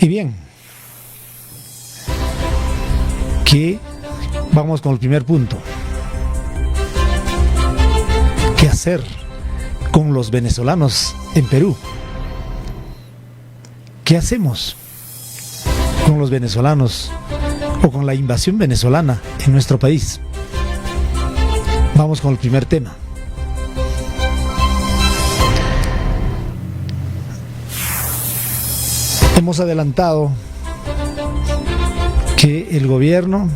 Y bien, que vamos con el primer punto. ¿Qué hacer con los venezolanos en Perú? ¿Qué hacemos con los venezolanos o con la invasión venezolana en nuestro país? Vamos con el primer tema. Hemos adelantado que el gobierno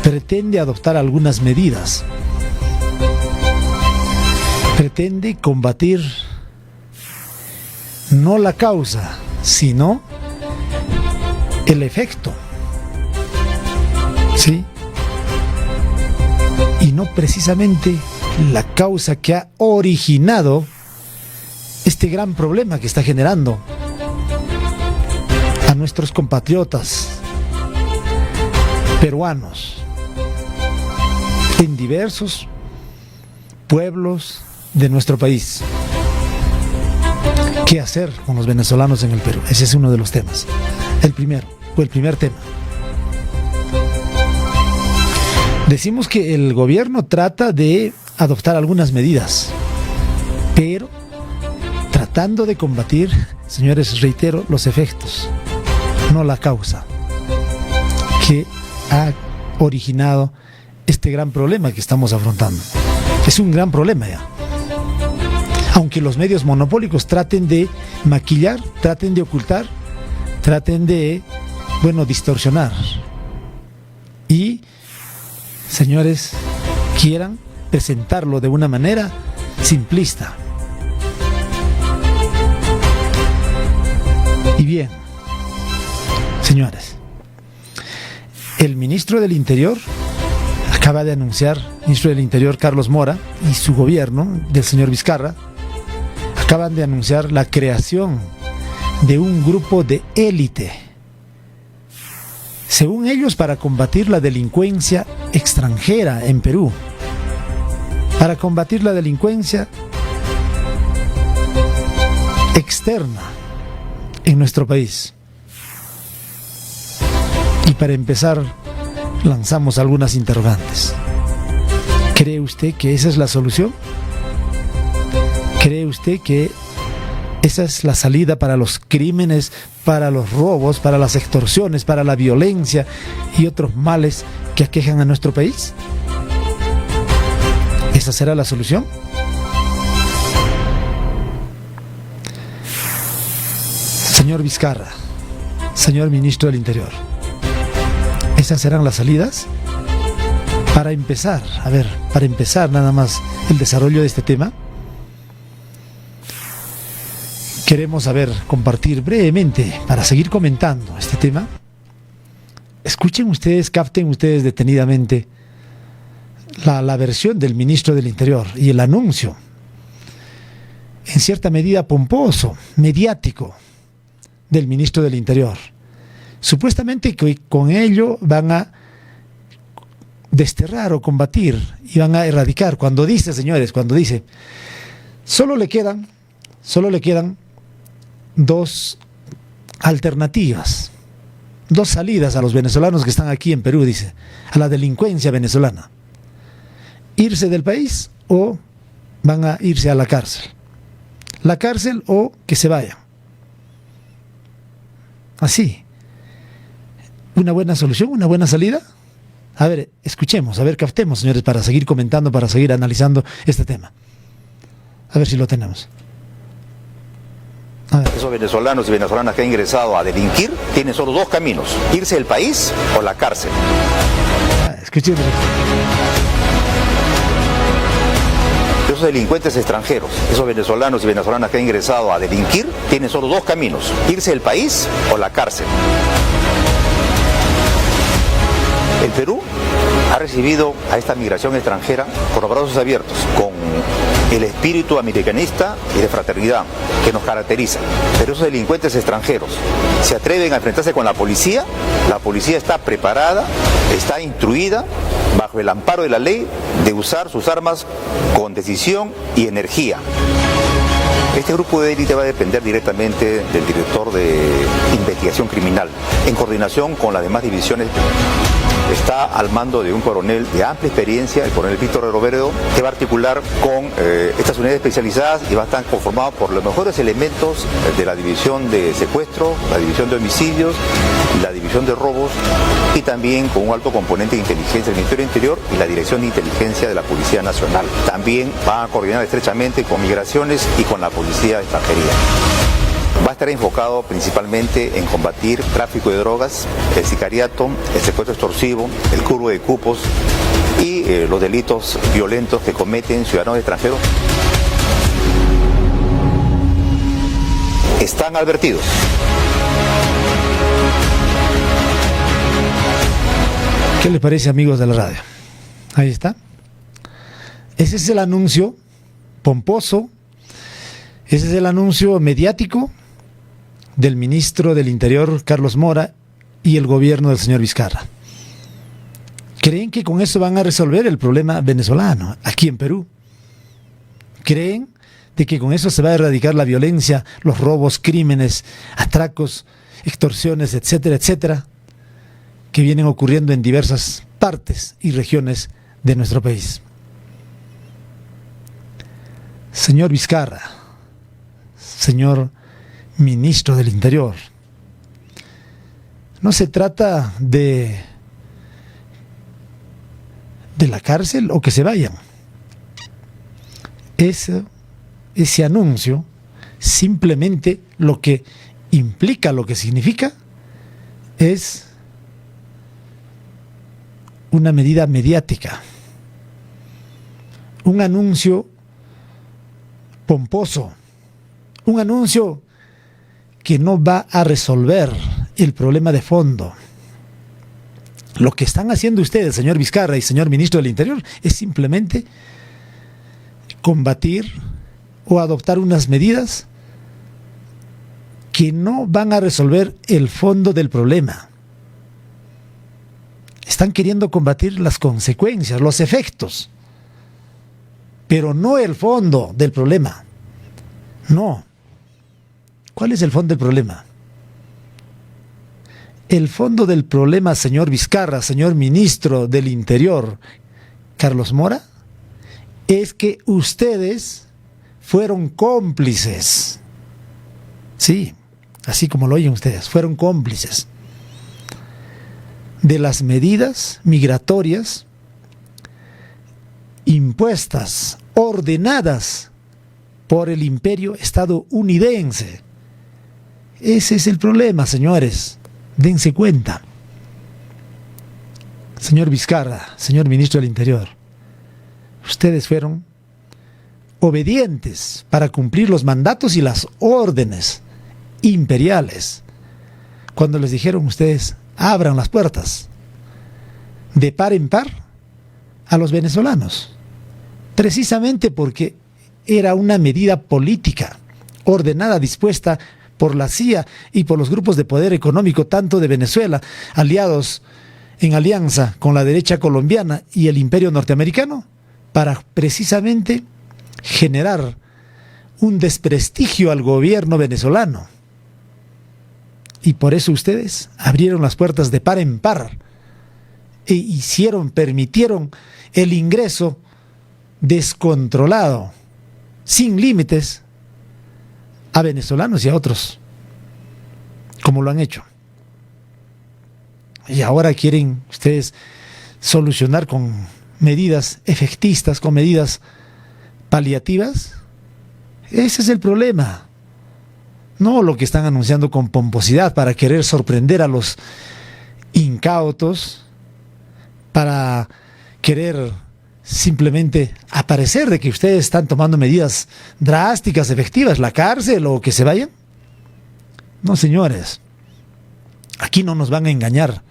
pretende adoptar algunas medidas. Pretende combatir no la causa, sino el efecto. ¿Sí? Y no precisamente la causa que ha originado este gran problema que está generando a nuestros compatriotas peruanos en diversos pueblos de nuestro país. ¿Qué hacer con los venezolanos en el Perú? Ese es uno de los temas. El primer tema. Decimos que el gobierno trata de adoptar algunas medidas, pero tratando de combatir, señores, reitero, los efectos, no la causa que ha originado este gran problema que estamos afrontando. Es un gran problema ya. Aunque los medios monopólicos traten de maquillar, traten de ocultar, traten de, distorsionar. Y, señores, quieran presentarlo de una manera simplista. Y bien, señores, el ministro del Interior acaba de anunciar, ministro del Interior Carlos Mora y su gobierno del señor Vizcarra, acaban de anunciar la creación de un grupo de élite, según ellos, para combatir la delincuencia extranjera en Perú, para combatir la delincuencia externa en nuestro país. Y para empezar, lanzamos algunas interrogantes. ¿Cree usted que esa es la solución? ¿Cree usted que esa es la salida para los crímenes, para los robos, para las extorsiones, para la violencia y otros males que aquejan a nuestro país? ¿Esa será la solución? Señor Vizcarra, señor ministro del Interior, ¿esas serán las salidas? Para empezar nada más el desarrollo de este tema, queremos compartir brevemente, para seguir comentando este tema. Escuchen ustedes, capten ustedes detenidamente la versión del ministro del Interior y el anuncio, en cierta medida pomposo, mediático, del ministro del Interior. Supuestamente que con ello van a desterrar o combatir y van a erradicar. Cuando dice, señores, solo le quedan dos alternativas, dos salidas a los venezolanos que están aquí en Perú, dice, a la delincuencia venezolana: irse del país o van a irse a la cárcel o que se vayan. Así, una buena solución, una buena salida. A ver, escuchemos, captemos, señores, para seguir comentando, para seguir analizando este tema. A ver si lo tenemos. Esos venezolanos y venezolanas que han ingresado a delinquir tienen solo dos caminos: irse del país o la cárcel. Escuchen. Esos delincuentes extranjeros, esos venezolanos y venezolanas que han ingresado a delinquir tienen solo dos caminos: irse del país o la cárcel. El Perú ha recibido a esta migración extranjera con los brazos abiertos, con el espíritu americanista y de fraternidad que nos caracteriza. Pero esos delincuentes extranjeros se atreven a enfrentarse con la policía está preparada, está instruida, bajo el amparo de la ley, de usar sus armas con decisión y energía. Este grupo de élite va a depender directamente del director de investigación criminal, en coordinación con las demás divisiones. Está al mando de un coronel de amplia experiencia, el coronel Víctor Roberto, que va a articular con estas unidades especializadas y va a estar conformado por los mejores elementos de la división de secuestro, la división de homicidios, la división de robos y también con un alto componente de inteligencia del Ministerio del Interior y la Dirección de Inteligencia de la Policía Nacional. También va a coordinar estrechamente con Migraciones y con la Policía de Extranjería. Va a estar enfocado principalmente en combatir tráfico de drogas, el sicariato, el secuestro extorsivo, el cobro de cupos y los delitos violentos que cometen ciudadanos extranjeros. Están advertidos. ¿Qué les parece, amigos de la radio? Ahí está. Ese es el anuncio pomposo, ese es el anuncio mediático del ministro del Interior, Carlos Mora, y el gobierno del señor Vizcarra. ¿Creen que con eso van a resolver el problema venezolano aquí en Perú? ¿Creen de que con eso se va a erradicar la violencia, los robos, crímenes, atracos, extorsiones, etcétera, etcétera, que vienen ocurriendo en diversas partes y regiones de nuestro país? Señor Vizcarra, señor ministro del Interior, no se trata de la cárcel o que se vayan. Ese anuncio simplemente lo que implica, lo que significa, es una medida mediática, un anuncio pomposo, un anuncio que no va a resolver el problema de fondo. Lo que están haciendo ustedes, señor Vizcarra y señor ministro del Interior, es simplemente combatir o adoptar unas medidas que no van a resolver el fondo del problema. Están queriendo combatir las consecuencias, los efectos, pero no el fondo del problema. No. ¿Cuál es el fondo del problema? El fondo del problema, señor Vizcarra, señor ministro del Interior, Carlos Mora, es que ustedes fueron cómplices. Sí, así como lo oyen ustedes, fueron cómplices de las medidas migratorias impuestas, ordenadas por el imperio estadounidense. Ese es el problema, señores. Dense cuenta. Señor Vizcarra, señor ministro del Interior, ustedes fueron obedientes para cumplir los mandatos y las órdenes imperiales. Cuando les dijeron ustedes, abran las puertas de par en par a los venezolanos, precisamente porque era una medida política, ordenada, dispuesta por la CIA y por los grupos de poder económico, tanto de Venezuela, aliados en alianza con la derecha colombiana y el imperio norteamericano, para precisamente generar un desprestigio al gobierno venezolano. Y por eso ustedes abrieron las puertas de par en par e permitieron el ingreso descontrolado, sin límites, a venezolanos y a otros, como lo han hecho. Y ahora quieren ustedes solucionar con medidas efectistas, con medidas paliativas. Ese es el problema. No lo que están anunciando con pomposidad para querer sorprender a los incautos, para querer simplemente aparecer de que ustedes están tomando medidas drásticas, efectivas, la cárcel o que se vayan. No, señores, aquí no nos van a engañar.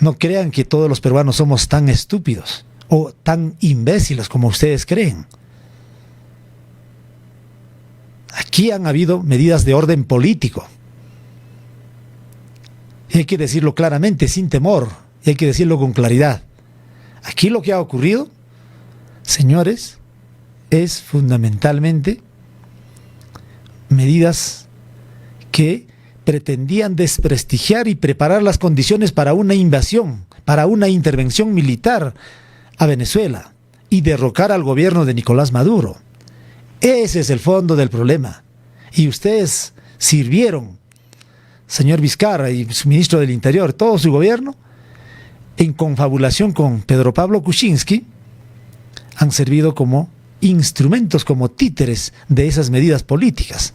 No crean que todos los peruanos somos tan estúpidos o tan imbéciles como ustedes creen. Aquí han habido medidas de orden político. Y hay que decirlo claramente, sin temor, y hay que decirlo con claridad. Aquí lo que ha ocurrido, señores, es fundamentalmente medidas que pretendían desprestigiar y preparar las condiciones para una invasión, para una intervención militar a Venezuela y derrocar al gobierno de Nicolás Maduro. Ese es el fondo del problema. Y ustedes sirvieron, señor Vizcarra y su ministro del Interior, todo su gobierno, en confabulación con Pedro Pablo Kuczynski, han servido como instrumentos, como títeres de esas medidas políticas,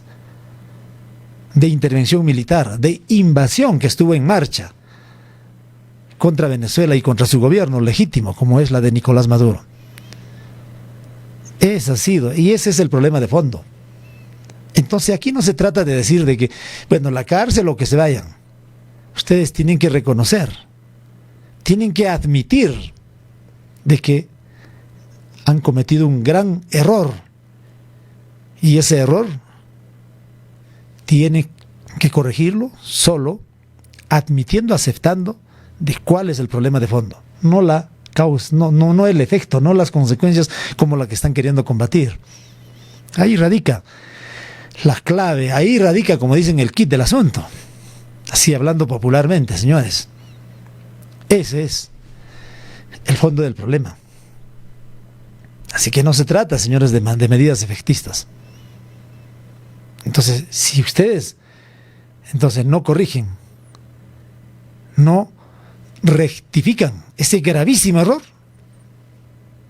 de intervención militar, de invasión que estuvo en marcha contra Venezuela y contra su gobierno legítimo, como es la de Nicolás Maduro. Ese ha sido, y ese es el problema de fondo. Entonces aquí no se trata de decir de que, bueno, la cárcel o que se vayan. Ustedes tienen que reconocer, tienen que admitir de que han cometido un gran error. Y ese error tiene que corregirlo solo admitiendo, aceptando de cuál es el problema de fondo. No la causa, no el efecto, no las consecuencias como la que están queriendo combatir. Ahí radica la clave, ahí radica, como dicen, el kit del asunto. Así hablando popularmente, señores. Ese es el fondo del problema. Así que no se trata, señores, de medidas efectistas. Entonces, si ustedes no corrigen, no rectifican ese gravísimo error,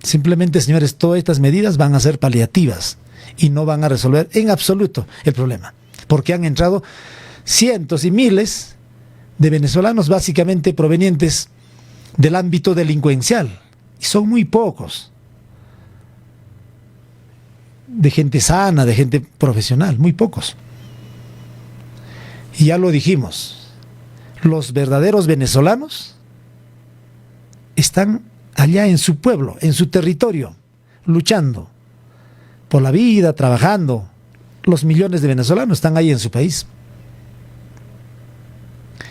simplemente, señores, todas estas medidas van a ser paliativas y no van a resolver en absoluto el problema, porque han entrado cientos y miles de venezolanos básicamente provenientes del ámbito delincuencial, y son muy pocos, de gente sana, de gente profesional, muy pocos. Y ya lo dijimos, los verdaderos venezolanos están allá en su pueblo, en su territorio, luchando por la vida, trabajando. Los millones de venezolanos están ahí en su país.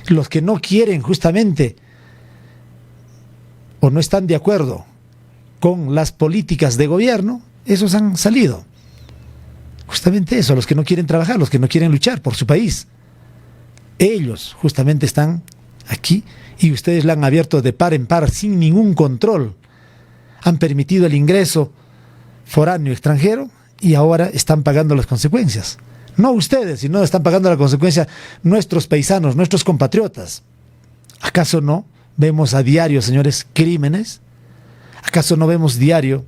Los que no quieren justamente o no están de acuerdo con las políticas de gobierno, esos han salido. Justamente eso, los que no quieren trabajar, los que no quieren luchar por su país. Ellos justamente están aquí y ustedes la han abierto de par en par sin ningún control. Han permitido el ingreso foráneo extranjero y ahora están pagando las consecuencias. No ustedes, sino están pagando la consecuencia nuestros paisanos, nuestros compatriotas. ¿Acaso no vemos a diario, señores, crímenes? ¿Acaso no vemos diario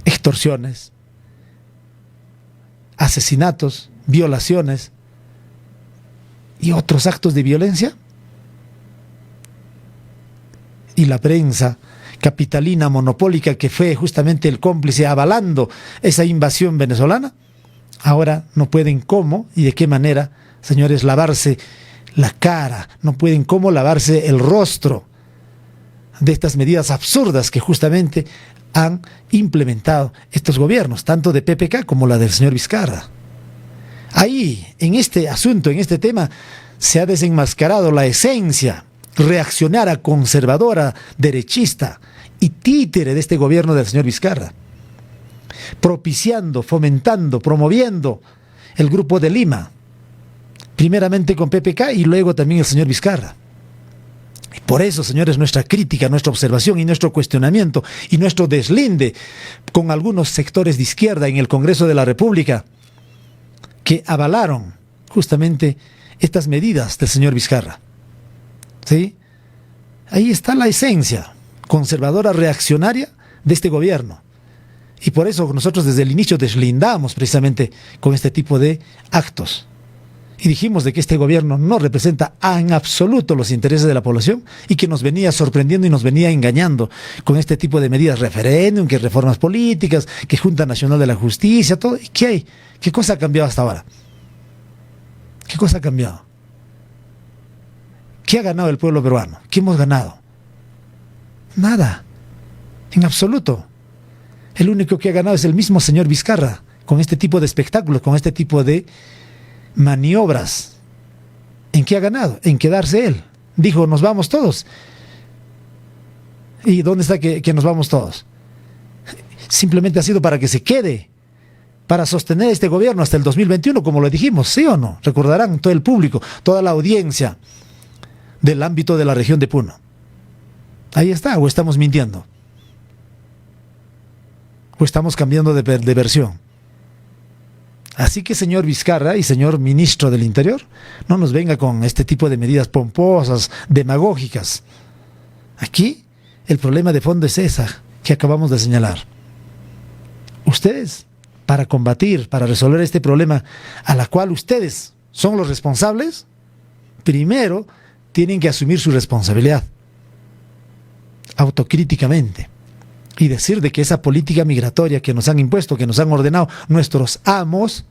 extorsiones, asesinatos, violaciones y otros actos de violencia? Y la prensa capitalina monopólica, que fue justamente el cómplice avalando esa invasión venezolana, ahora no pueden cómo y de qué manera, señores, lavarse la cara, no pueden cómo lavarse el rostro de estas medidas absurdas que justamente han implementado estos gobiernos, tanto de PPK como la del señor Vizcarra. Ahí, en este asunto, en este tema, se ha desenmascarado la esencia reaccionaria, conservadora, derechista y títere de este gobierno del señor Vizcarra, propiciando, fomentando, promoviendo el Grupo de Lima, primeramente con PPK y luego también el señor Vizcarra. Por eso, señores, nuestra crítica, nuestra observación y nuestro cuestionamiento y nuestro deslinde con algunos sectores de izquierda en el Congreso de la República que avalaron justamente estas medidas del señor Vizcarra. ¿Sí? Ahí está la esencia conservadora, reaccionaria de este gobierno. Y por eso nosotros desde el inicio deslindamos precisamente con este tipo de actos. Y dijimos de que este gobierno no representa en absoluto los intereses de la población y que nos venía sorprendiendo y nos venía engañando con este tipo de medidas, referéndum, que reformas políticas, que Junta Nacional de la Justicia, todo. ¿Y qué hay? ¿Qué cosa ha cambiado hasta ahora? ¿Qué cosa ha cambiado? ¿Qué ha ganado el pueblo peruano? ¿Qué hemos ganado? Nada, en absoluto. El único que ha ganado es el mismo señor Vizcarra, con este tipo de espectáculos, con este tipo de maniobras. ¿En qué ha ganado? En quedarse él. Dijo, nos vamos todos. ¿Y dónde está que nos vamos todos? Simplemente ha sido para que se quede para sostener este gobierno hasta el 2021, como lo dijimos, ¿sí o no? Recordarán todo el público, toda la audiencia del ámbito de la región de Puno. Ahí está, o estamos mintiendo. O estamos cambiando de versión. Así que, señor Vizcarra y señor ministro del Interior, no nos venga con este tipo de medidas pomposas, demagógicas. Aquí el problema de fondo es esa que acabamos de señalar. Ustedes, para combatir, para resolver este problema a la cual ustedes son los responsables, primero tienen que asumir su responsabilidad autocríticamente y decir de que esa política migratoria que nos han impuesto, que nos han ordenado nuestros amos,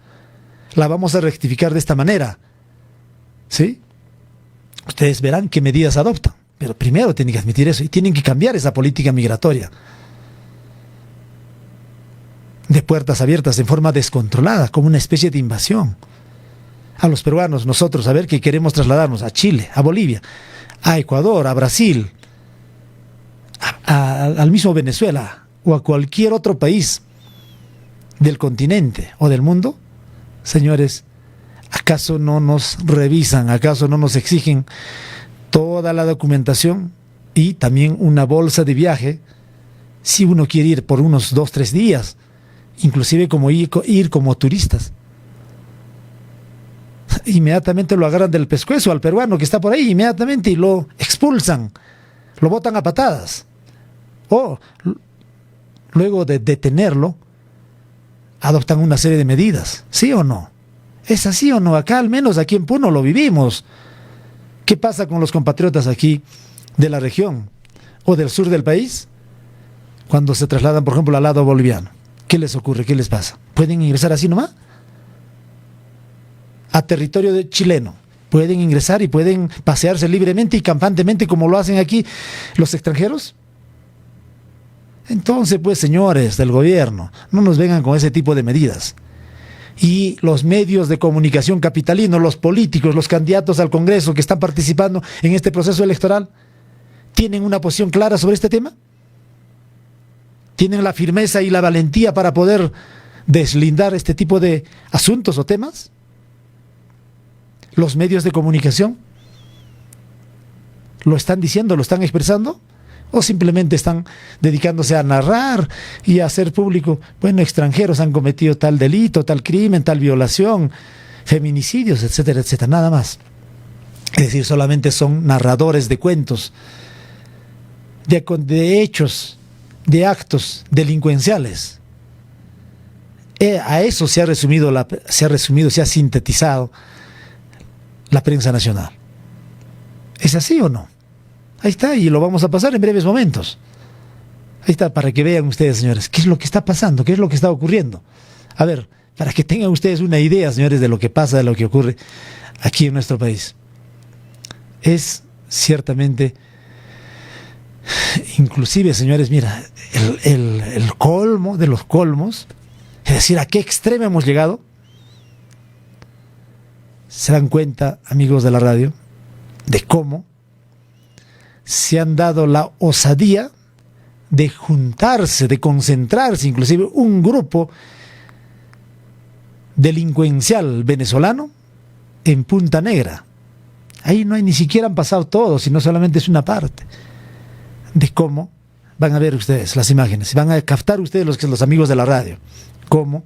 la vamos a rectificar de esta manera. ¿Sí? Ustedes verán qué medidas adoptan, pero primero tienen que admitir eso y tienen que cambiar esa política migratoria de puertas abiertas en forma descontrolada, como una especie de invasión. A los peruanos, nosotros, a ver, que queremos trasladarnos a Chile, a Bolivia, a Ecuador, a Brasil, al mismo Venezuela o a cualquier otro país del continente o del mundo. Señores, ¿acaso no nos revisan? ¿Acaso no nos exigen toda la documentación y también una bolsa de viaje si uno quiere ir por unos 2-3 días, inclusive como ir como turistas? Inmediatamente lo agarran del pescuezo al peruano que está por ahí, inmediatamente, y lo expulsan, lo botan a patadas. O luego de detenerlo, adoptan una serie de medidas. ¿Sí o no? ¿Es así o no? Acá, al menos aquí en Puno, lo vivimos. ¿Qué pasa con los compatriotas aquí de la región o del sur del país cuando se trasladan, por ejemplo, al lado boliviano? ¿Qué les ocurre? ¿Qué les pasa? ¿Pueden ingresar así nomás? A territorio chileno. ¿Pueden ingresar y pueden pasearse libremente y campantemente como lo hacen aquí los extranjeros? Entonces, pues, señores del gobierno, no nos vengan con ese tipo de medidas. Y los medios de comunicación capitalinos, los políticos, los candidatos al Congreso que están participando en este proceso electoral, ¿tienen una posición clara sobre este tema? ¿Tienen la firmeza y la valentía para poder deslindar este tipo de asuntos o temas? ¿Los medios de comunicación lo están diciendo, lo están expresando? ¿O simplemente están dedicándose a narrar y a hacer público, bueno, extranjeros han cometido tal delito, tal crimen, tal violación, feminicidios, etcétera, etcétera, nada más? Es decir, solamente son narradores de cuentos, de hechos, de actos delincuenciales. A eso se ha sintetizado la prensa nacional. ¿Es así o no? Ahí está, y lo vamos a pasar en breves momentos. Ahí está, para que vean ustedes, señores, qué es lo que está pasando, qué es lo que está ocurriendo. A ver, para que tengan ustedes una idea, señores, de lo que pasa, de lo que ocurre aquí en nuestro país. Es ciertamente, inclusive, señores, mira, el colmo de los colmos, es decir, ¿a qué extremo hemos llegado? Se dan cuenta, amigos de la radio, de cómo se han dado la osadía de juntarse, de concentrarse, inclusive un grupo delincuencial venezolano en Punta Negra. Ahí no hay, ni siquiera han pasado todos, sino solamente es una parte de cómo van a ver ustedes las imágenes, van a captar ustedes los amigos de la radio, cómo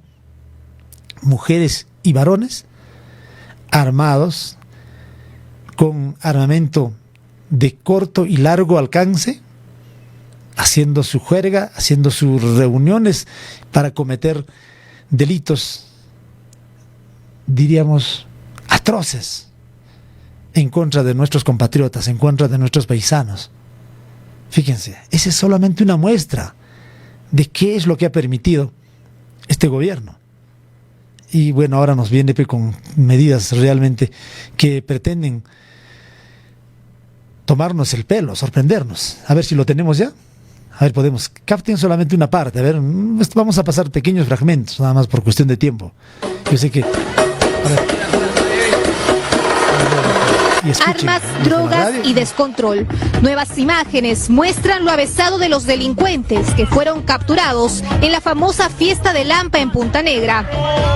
mujeres y varones armados con armamento de corto y largo alcance, haciendo su juerga, haciendo sus reuniones para cometer delitos, diríamos, atroces en contra de nuestros compatriotas, en contra de nuestros paisanos. Fíjense, esa es solamente una muestra de qué es lo que ha permitido este gobierno. Y bueno, ahora nos viene con medidas realmente que pretenden tomarnos el pelo, sorprendernos. A ver si lo tenemos ya. A ver, capten solamente una parte. A ver, vamos a pasar pequeños fragmentos, nada más por cuestión de tiempo. Yo sé que... A ver. y escuchen. Armas, drogas y descontrol. Nuevas imágenes muestran lo avesado de los delincuentes que fueron capturados en la famosa fiesta de Lampa en Punta Negra.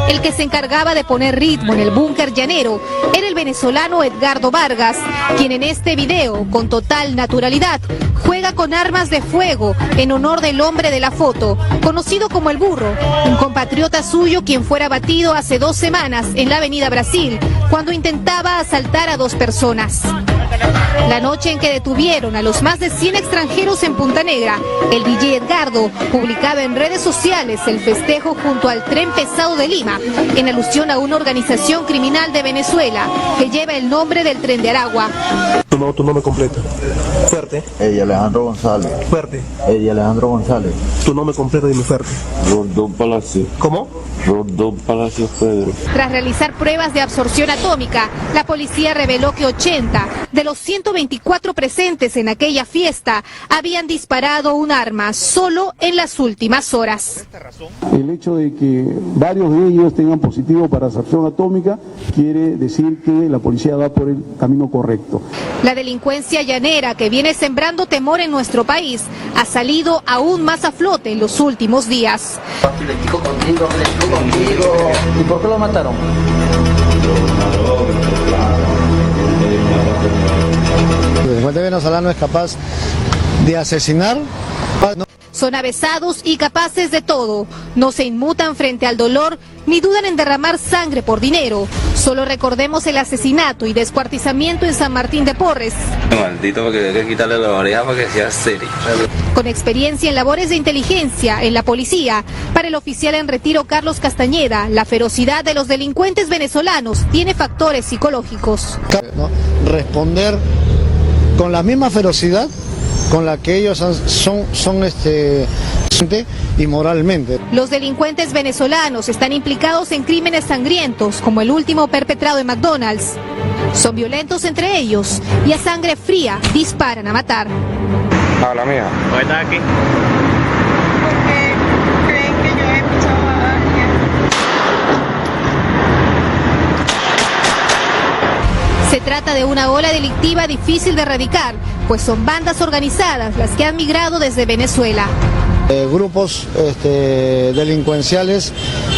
El que se encargaba de poner ritmo en el búnker llanero era el venezolano Edgardo Vargas, quien en este video, con total naturalidad, juega con armas de fuego en honor del hombre de la foto, conocido como el Burro, un compatriota suyo quien fuera abatido hace 2 semanas en la avenida Brasil, cuando intentaba asaltar a 2 personas. La noche en que detuvieron a los más de 100 extranjeros en Punta Negra, el DJ Edgardo publicaba en redes sociales el festejo junto al tren pesado de Lima, en alusión a una organización criminal de Venezuela que lleva el nombre del Tren de Aragua. Tu nombre completo. Fuerte. Ella Alejandro González. Fuerte. Ella Alejandro González. Tu nombre completo, dime fuerte. Rondón Palacio. ¿Cómo? Rondón Palacio Pedro. Tras realizar pruebas de absorción atómica, la policía reveló que 80 de los 124 presentes en aquella fiesta habían disparado un arma solo en las últimas horas. El hecho de que varios de ellos tengan positivo para absorción atómica quiere decir que la policía va por el camino correcto. La delincuencia llanera que viene sembrando temor en nuestro país ha salido aún más a flote en los últimos días. ¿Y por qué lo mataron? El delincuente venezolano es capaz de asesinar. Son avesados y capaces de todo. No se inmutan frente al dolor ni dudan en derramar sangre por dinero. Solo recordemos el asesinato y descuartizamiento en San Martín de Porres. Maldito, porque hay que quitarle las orejas para que sea serio. Con experiencia en labores de inteligencia en la policía, para el oficial en retiro Carlos Castañeda, la ferocidad de los delincuentes venezolanos tiene factores psicológicos. Responder con la misma ferocidad con la que ellos son y moralmente. Los delincuentes venezolanos están implicados en crímenes sangrientos, como el último perpetrado en McDonald's. Son violentos entre ellos y a sangre fría disparan a matar. Habla mía. ¿Cómo estás aquí? Porque creen que yo he pichado a alguien. Se trata de una ola delictiva difícil de erradicar, pues son bandas organizadas las que han migrado desde Venezuela. Grupos delincuenciales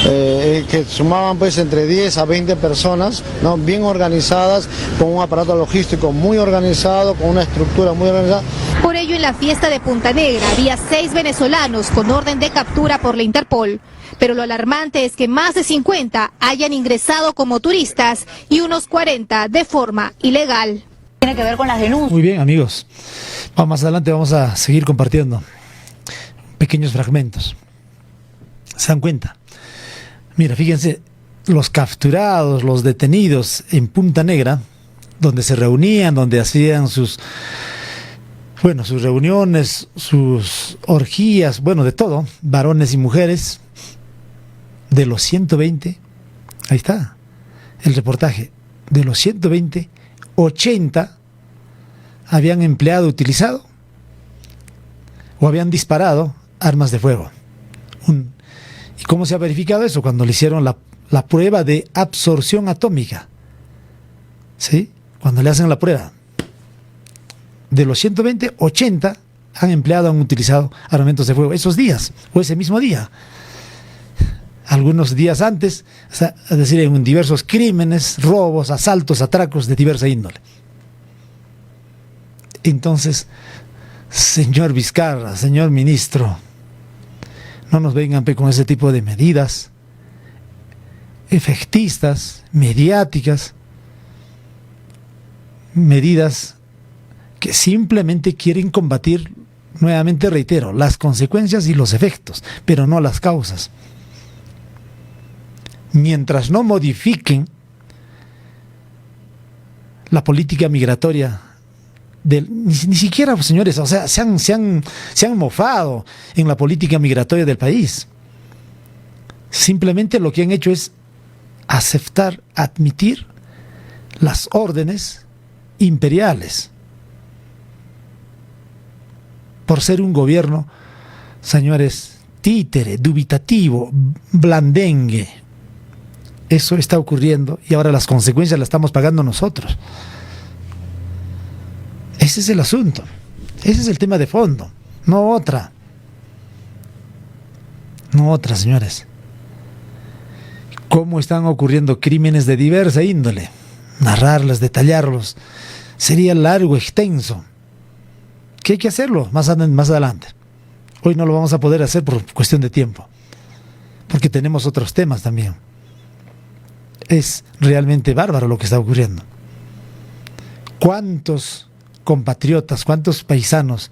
que sumaban pues entre 10 a 20 personas, ¿no? Bien organizadas, con un aparato logístico muy organizado, con una estructura muy organizada. Por ello, en la fiesta de Punta Negra había 6 venezolanos con orden de captura por la Interpol. Pero lo alarmante es que más de 50 hayan ingresado como turistas y unos 40 de forma ilegal. Tiene que ver con las denuncias. Muy bien, amigos. Más adelante vamos a seguir compartiendo pequeños fragmentos. ¿Se dan cuenta? Mira, fíjense, los capturados, los detenidos en Punta Negra, donde se reunían, donde hacían sus reuniones, sus orgías, de todo, varones y mujeres, de los 120, ahí está el reportaje, de los 120, 80 habían empleado, utilizado o habían disparado armas de fuego. ¿Y cómo se ha verificado eso? Cuando le hicieron la prueba de absorción atómica. ¿Sí? Cuando le hacen la prueba. De los 120, 80 han empleado, han utilizado armamentos de fuego esos días, o ese mismo día. Algunos días antes, es decir, en diversos crímenes, robos, asaltos, atracos de diversa índole. Entonces, señor Vizcarra, señor ministro, no nos vengan con ese tipo de medidas efectistas, mediáticas, medidas que simplemente quieren combatir, nuevamente reitero, las consecuencias y los efectos, pero no las causas. Mientras no modifiquen la política migratoria, ni siquiera, señores, se han mofado en la política migratoria del país. Simplemente lo que han hecho es aceptar, admitir las órdenes imperiales. Por ser un gobierno, señores, títere, dubitativo, blandengue. Eso está ocurriendo y ahora las consecuencias las estamos pagando nosotros. Ese es el asunto. Ese es el tema de fondo. No otra. No otra, señores. ¿Cómo están ocurriendo crímenes de diversa índole? Narrarlos, detallarlos, sería largo, extenso. ¿Qué hay que hacerlo más adelante? Hoy no lo vamos a poder hacer por cuestión de tiempo, porque tenemos otros temas también. Es realmente bárbaro lo que está ocurriendo. ¿Cuántos compatriotas, cuántos paisanos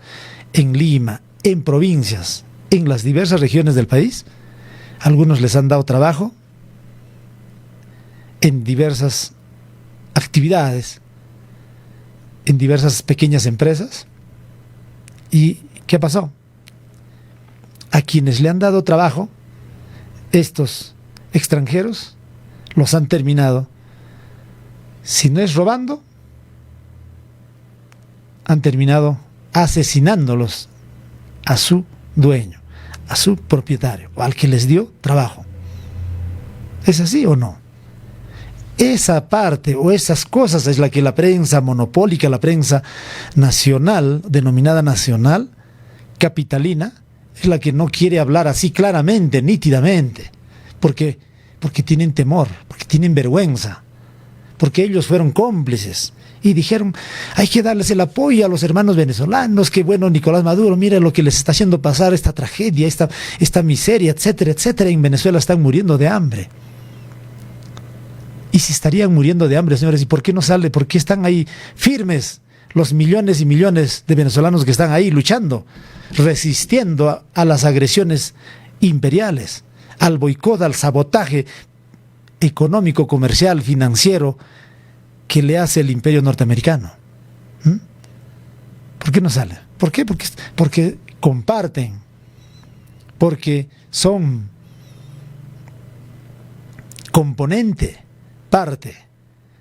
en Lima, en provincias, en las diversas regiones del país, algunos les han dado trabajo en diversas actividades, en diversas pequeñas empresas? ¿Y qué pasó? A quienes le han dado trabajo, estos extranjeros los han terminado, si no es robando, han terminado asesinándolos a su dueño, a su propietario, o al que les dio trabajo. ¿Es así o no? Esa parte o esas cosas es la que la prensa monopólica, la prensa nacional, denominada nacional, capitalina, es la que no quiere hablar así claramente, nítidamente, porque tienen temor, porque tienen vergüenza, porque ellos fueron cómplices y dijeron, hay que darles el apoyo a los hermanos venezolanos, que bueno, Nicolás Maduro, mira lo que les está haciendo pasar, esta tragedia, esta miseria, etcétera, etcétera. En Venezuela están muriendo de hambre. Y si estarían muriendo de hambre, señores, ¿y por qué no sale? ¿Por qué están ahí firmes los millones y millones de venezolanos que están ahí luchando, resistiendo a las agresiones imperiales, al boicot, al sabotaje económico, comercial, financiero que le hace el imperio norteamericano? ¿Por qué no sale? ¿Por qué? Porque comparten, porque son componente, parte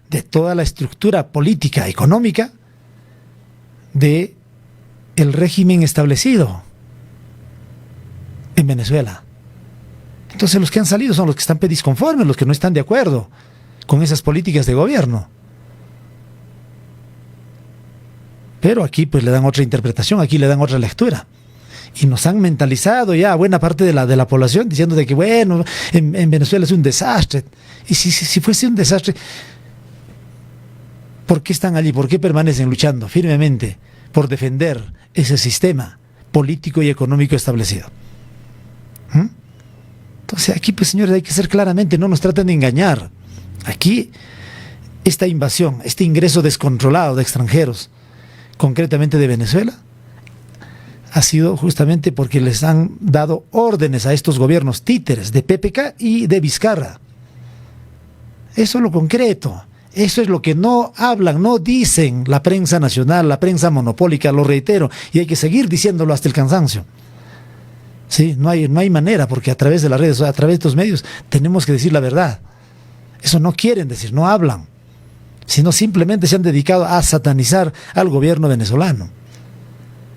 de toda la estructura política, económica de el régimen establecido en Venezuela. Entonces los que han salido son los que están disconformes, los que no están de acuerdo con esas políticas de gobierno. Pero aquí pues le dan otra interpretación, aquí le dan otra lectura. Y nos han mentalizado ya buena parte de la población diciendo de que bueno, en Venezuela es un desastre. Y si fuese un desastre, ¿por qué están allí? ¿Por qué permanecen luchando firmemente por defender ese sistema político y económico establecido? Entonces aquí pues señores hay que ser claramente, no nos traten de engañar. Aquí esta invasión, este ingreso descontrolado de extranjeros, concretamente de Venezuela, ha sido justamente porque les han dado órdenes a estos gobiernos títeres de PPK y de Vizcarra. Eso es lo concreto, eso es lo que no hablan, no dicen la prensa nacional, la prensa monopólica, lo reitero, y hay que seguir diciéndolo hasta el cansancio. Sí, no hay manera, porque a través de las redes, a través de estos medios, tenemos que decir la verdad. Eso no quieren decir, no hablan, sino simplemente se han dedicado a satanizar al gobierno venezolano.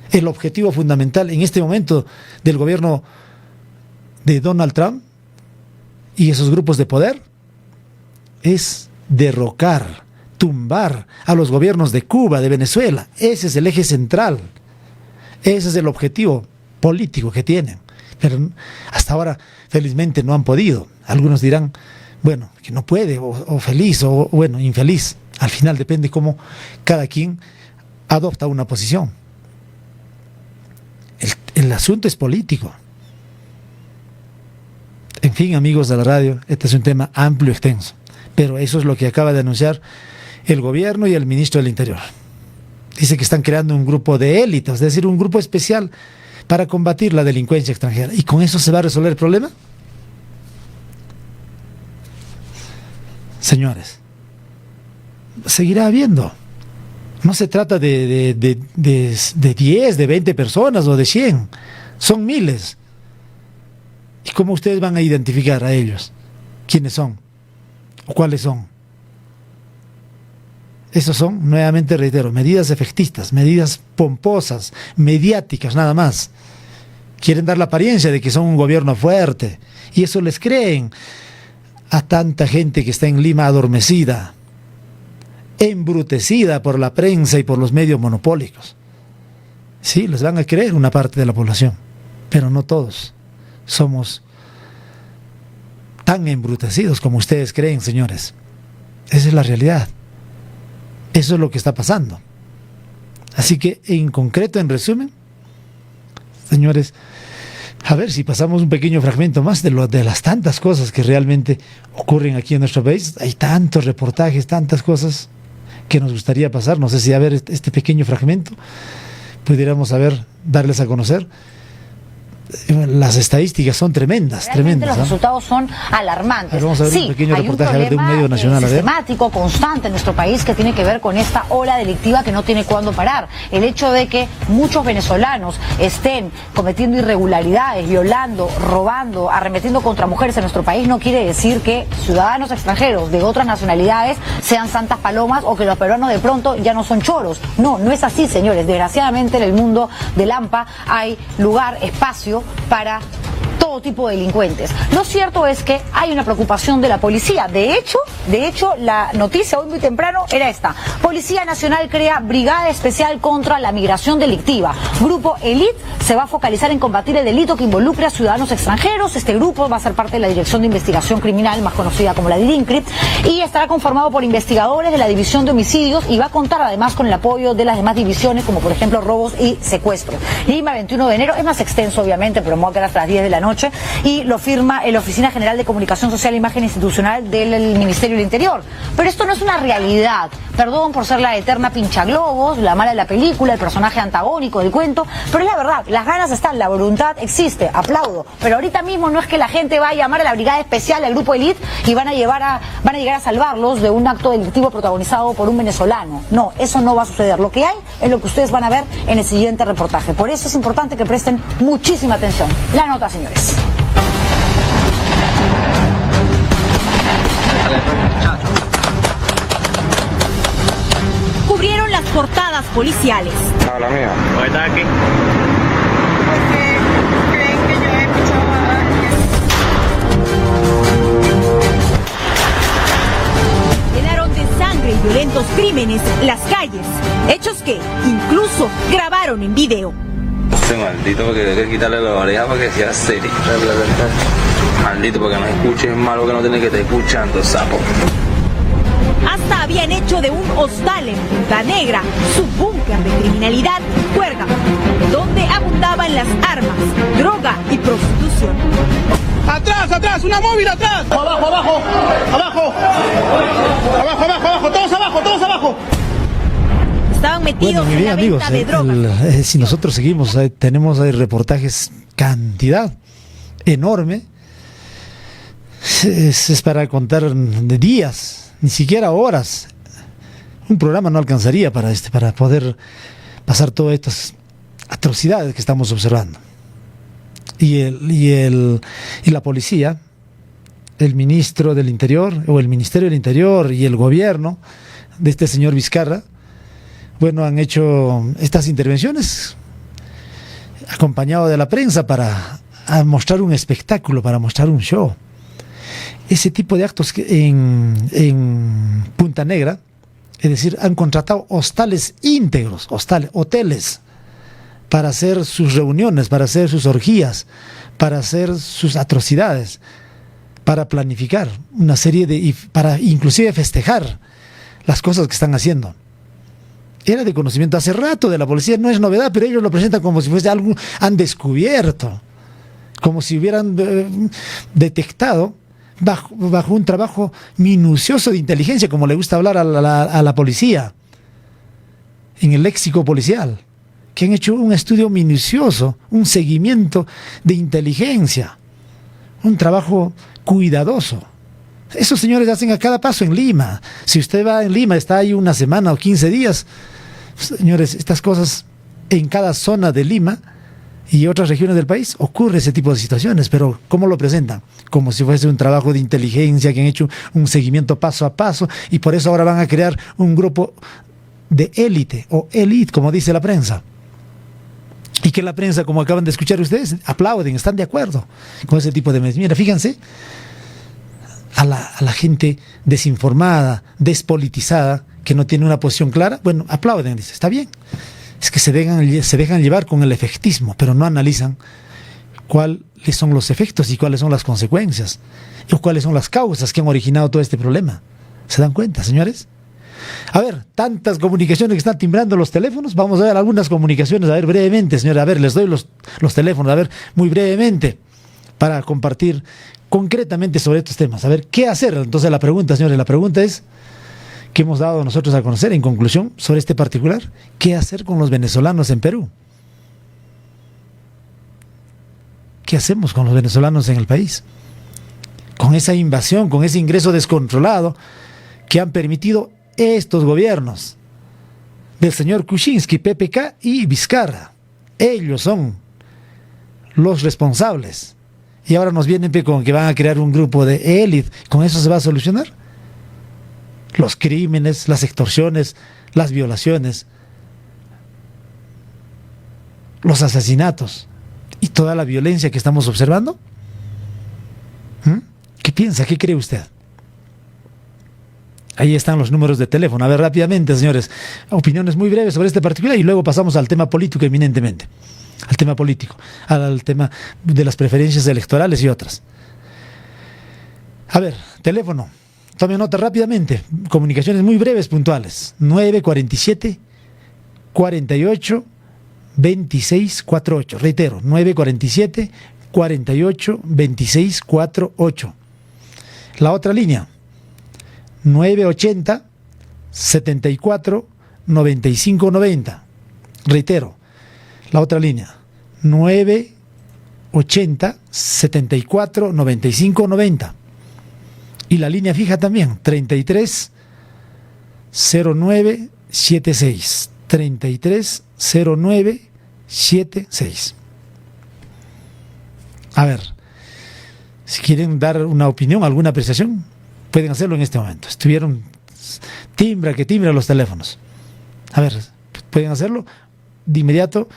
El objetivo fundamental en este momento del gobierno de Donald Trump y esos grupos de poder es derrocar, tumbar a los gobiernos de Cuba, de Venezuela. Ese es el eje central, ese es el objetivo político que tienen, pero hasta ahora felizmente no han podido. Algunos dirán, bueno, que no puede, o feliz, o bueno, infeliz. Al final depende cómo cada quien adopta una posición. El asunto es político. En fin, amigos de la radio, este es un tema amplio, extenso, pero eso es lo que acaba de anunciar el gobierno y el ministro del Interior. Dice que están creando un grupo de élites, es decir, un grupo especial para combatir la delincuencia extranjera. ¿Y con eso se va a resolver el problema? Señores, seguirá habiendo. No se trata de 10, de 20 personas o de 100. Son miles. ¿Y cómo ustedes van a identificar a ellos? ¿Quiénes son? ¿O cuáles son? Esos son, nuevamente reitero, medidas efectistas, medidas pomposas, mediáticas, nada más. Quieren dar la apariencia de que son un gobierno fuerte. Y eso les creen a tanta gente que está en Lima adormecida embrutecida por la prensa y por los medios monopólicos. Sí, les van a creer una parte de la población, pero no todos somos tan embrutecidos como ustedes creen, señores. Esa es la realidad. Eso es lo que está pasando. Así que, en concreto, en resumen, señores, a ver si pasamos un pequeño fragmento más de las tantas cosas que realmente ocurren aquí en nuestro país. Hay tantos reportajes, tantas cosas que nos gustaría pasar. No sé si a ver este pequeño fragmento pudiéramos darles a conocer. Las estadísticas son tremendas. Los resultados son alarmantes. Vamos a ver un pequeño reportaje de un medio nacional. Sistemático, constante en nuestro país que tiene que ver con esta ola delictiva que no tiene cuándo parar. El hecho de que muchos venezolanos estén cometiendo irregularidades, violando, robando, arremetiendo contra mujeres en nuestro país no quiere decir que ciudadanos extranjeros de otras nacionalidades sean santas palomas o que los peruanos de pronto ya no son choros. No, no es así, señores. Desgraciadamente en el mundo del AMPA hay lugar, espacio para todo tipo de delincuentes. Lo cierto es que hay una preocupación de la policía. De hecho, la noticia hoy muy temprano era esta. Policía Nacional crea Brigada Especial contra la Migración Delictiva. Grupo Elite se va a focalizar en combatir el delito que involucre a ciudadanos extranjeros. Este grupo va a ser parte de la Dirección de Investigación Criminal, más conocida como la DIRINCRI, y estará conformado por investigadores de la División de Homicidios y va a contar además con el apoyo de las demás divisiones, como por ejemplo robos y secuestros. Lima, 21 de enero, es más extenso obviamente, pero me voy a quedar hasta las 10 de la noche, y lo firma la Oficina General de Comunicación Social e Imagen Institucional del Ministerio del Interior. Pero esto no es una realidad. Perdón por ser la eterna pinchaglobos, la mala de la película, el personaje antagónico del cuento, pero es la verdad, las ganas están, la voluntad existe, aplaudo. Pero ahorita mismo no es que la gente va a llamar a la Brigada Especial, al Grupo Elite, y van a llegar a salvarlos de un acto delictivo protagonizado por un venezolano. No, eso no va a suceder. Lo que hay es lo que ustedes van a ver en el siguiente reportaje. Por eso es importante que presten muchísima atención. La nota, señores. Cubrieron las portadas policiales. La mía. ¿Cómo está aquí? Porque creen que yo he escuchado a alguien. Llenaron de sangre y violentos crímenes las calles, hechos que incluso grabaron en video. Ese maldito porque hay que quitarle las orejas para que sea serio. Maldito porque no escuches malo que no tiene que estar escuchando, sapo. Hasta habían hecho de un hostal en Punta Negra su búnker de criminalidad y juerga, donde abundaban las armas, droga y prostitución. ¡Atrás, atrás! ¡Una móvil atrás! ¡Abajo, abajo! ¡Abajo! ¡Abajo, abajo, abajo! ¡Todos abajo, todos abajo! Estaban metidos Bueno, en la amigos, venta de drogas. si nosotros seguimos, tenemos reportajes, cantidad enorme. Es para contar de días, ni siquiera horas. Un programa no alcanzaría para poder pasar todas estas atrocidades que estamos observando. Y la policía, el ministro del Interior, o el Ministerio del Interior y el gobierno de este señor Vizcarra, bueno, han hecho estas intervenciones acompañado de la prensa para mostrar un espectáculo, para mostrar un show. Ese tipo de actos en Punta Negra, es decir, han contratado hostales íntegros, hoteles, para hacer sus reuniones, para hacer sus orgías, para hacer sus atrocidades, para planificar una serie para inclusive festejar las cosas que están haciendo. Era de conocimiento hace rato de la policía, no es novedad, pero ellos lo presentan como si fuese algo, han descubierto, como si hubieran detectado bajo un trabajo minucioso de inteligencia, como le gusta hablar a la policía, en el léxico policial, que han hecho un estudio minucioso, un seguimiento de inteligencia, un trabajo cuidadoso. Esos señores hacen a cada paso en Lima. Si usted va en Lima, está ahí una semana o 15 días, señores, estas cosas en cada zona de Lima y otras regiones del país ocurre ese tipo de situaciones, pero ¿cómo lo presentan? Como si fuese un trabajo de inteligencia, que han hecho un seguimiento paso a paso, y por eso ahora van a crear un grupo de élite, o elite, como dice la prensa. Y que la prensa, como acaban de escuchar ustedes, aplauden, están de acuerdo con ese tipo de medidas. Mira, fíjense, a la gente desinformada, despolitizada, que no tiene una posición clara, bueno, aplauden, dice, está bien. Es que se dejan llevar con el efectismo, pero no analizan cuáles son los efectos y cuáles son las consecuencias, y cuáles son las causas que han originado todo este problema. ¿Se dan cuenta, señores? A ver, tantas comunicaciones que están timbrando los teléfonos. Vamos a ver algunas comunicaciones, a ver brevemente, señores. A ver, les doy los teléfonos, a ver, muy brevemente, para compartir concretamente sobre estos temas. A ver, ¿qué hacer? Entonces la pregunta, señores, la pregunta es, que hemos dado nosotros a conocer en conclusión sobre este particular, ¿qué hacer con los venezolanos en Perú? ¿Qué hacemos con los venezolanos en el país? Con esa invasión, con ese ingreso descontrolado que han permitido estos gobiernos del señor Kuczynski, PPK y Vizcarra. Ellos son los responsables. Y ahora nos vienen con que van a crear un grupo de élite. ¿Con eso se va a solucionar? Los crímenes, las extorsiones, las violaciones, los asesinatos y toda la violencia que estamos observando. ¿Qué piensa? ¿Qué cree usted? Ahí están los números de teléfono. A ver, rápidamente, señores, opiniones muy breves sobre este particular y luego pasamos al tema político eminentemente. Al tema político, al tema de las preferencias electorales y otras. A ver, teléfono. Tome nota rápidamente. Comunicaciones muy breves, puntuales. 947 48 26 48. Reitero, 947 48 26 48. La otra línea, 980 74 95 90. Reitero, la otra línea, 980 74 95 90. Y la línea fija también, 33 09 76. 33 09 76. A ver, si quieren dar una opinión, alguna apreciación, pueden hacerlo en este momento. Timbra los teléfonos. A ver, pueden hacerlo de inmediato.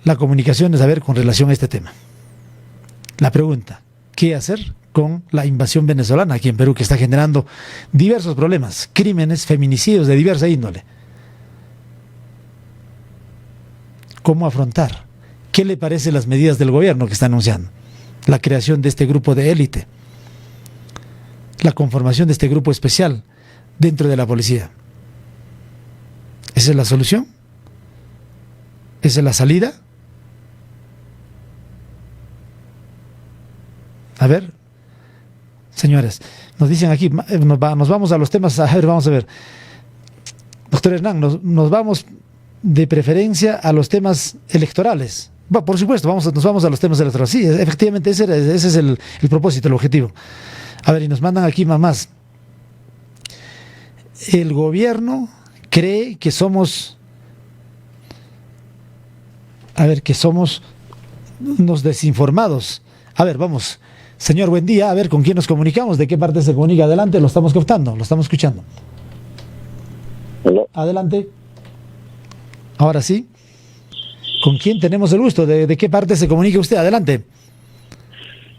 La comunicación es a ver con relación a este tema. La pregunta, ¿qué hacer con la invasión venezolana aquí en Perú, que está generando diversos problemas, crímenes, feminicidios de diversa índole? ¿Cómo afrontar? ¿Qué le parecen las medidas del gobierno que está anunciando? La creación de este grupo de élite, la conformación de este grupo especial dentro de la policía. ¿Esa es la solución? ¿Esa es la salida? A ver, señores, nos dicen aquí, nos vamos a los temas, a ver, vamos a ver. Doctor Hernán, nos vamos de preferencia a los temas electorales. Bueno, por supuesto, nos vamos a los temas electorales. Sí, efectivamente, ese es el propósito, el objetivo. A ver, y nos mandan aquí más. El gobierno cree que somos unos desinformados. A ver, vamos. Señor, buen día. A ver, ¿con quién nos comunicamos? ¿De qué parte se comunica? Adelante, lo estamos captando, lo estamos escuchando. Hola. Adelante. Ahora sí. ¿Con quién tenemos el gusto? ¿De qué parte se comunica usted? Adelante.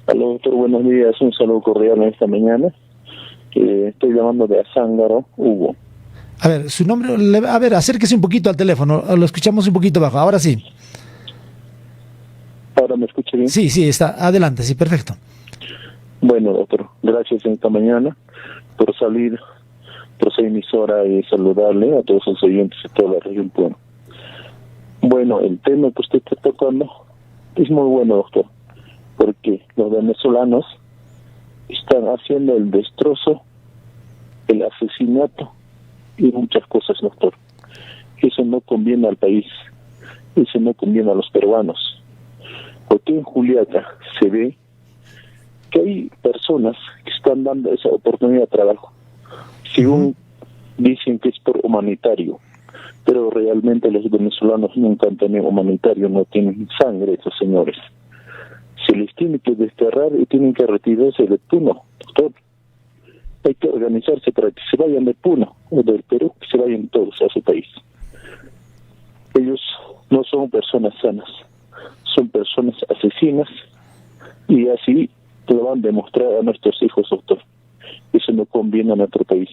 Hola, doctor, buenos días. Un saludo cordial en esta mañana. Estoy llamando de Azángaro, Hugo. A ver, su nombre, a ver, acérquese un poquito al teléfono, lo escuchamos un poquito bajo, ahora sí. ¿Ahora me escucha bien? Sí, está, adelante, sí, perfecto. Bueno, doctor, gracias en esta mañana por salir, por ser emisora y saludarle a todos los oyentes de toda la región Puno. Bueno, el tema que usted está tocando es muy bueno, doctor, porque los venezolanos están haciendo el destrozo, el asesinato y muchas cosas, doctor. Eso no conviene al país, eso no conviene a los peruanos, porque en Juliaca se ve que hay personas que están dando esa oportunidad de trabajo, según dicen que es por humanitario, pero realmente los venezolanos nunca han tenido humanitario, no tienen sangre esos señores. Se les tiene que desterrar y tienen que retirarse de Puno, doctor. Hay que organizarse para que se vayan de Puno o del Perú, que se vayan todos a su país. Ellos no son personas sanas, son personas asesinas y así lo van a demostrar a nuestros hijos, doctor. Eso no conviene a nuestro país.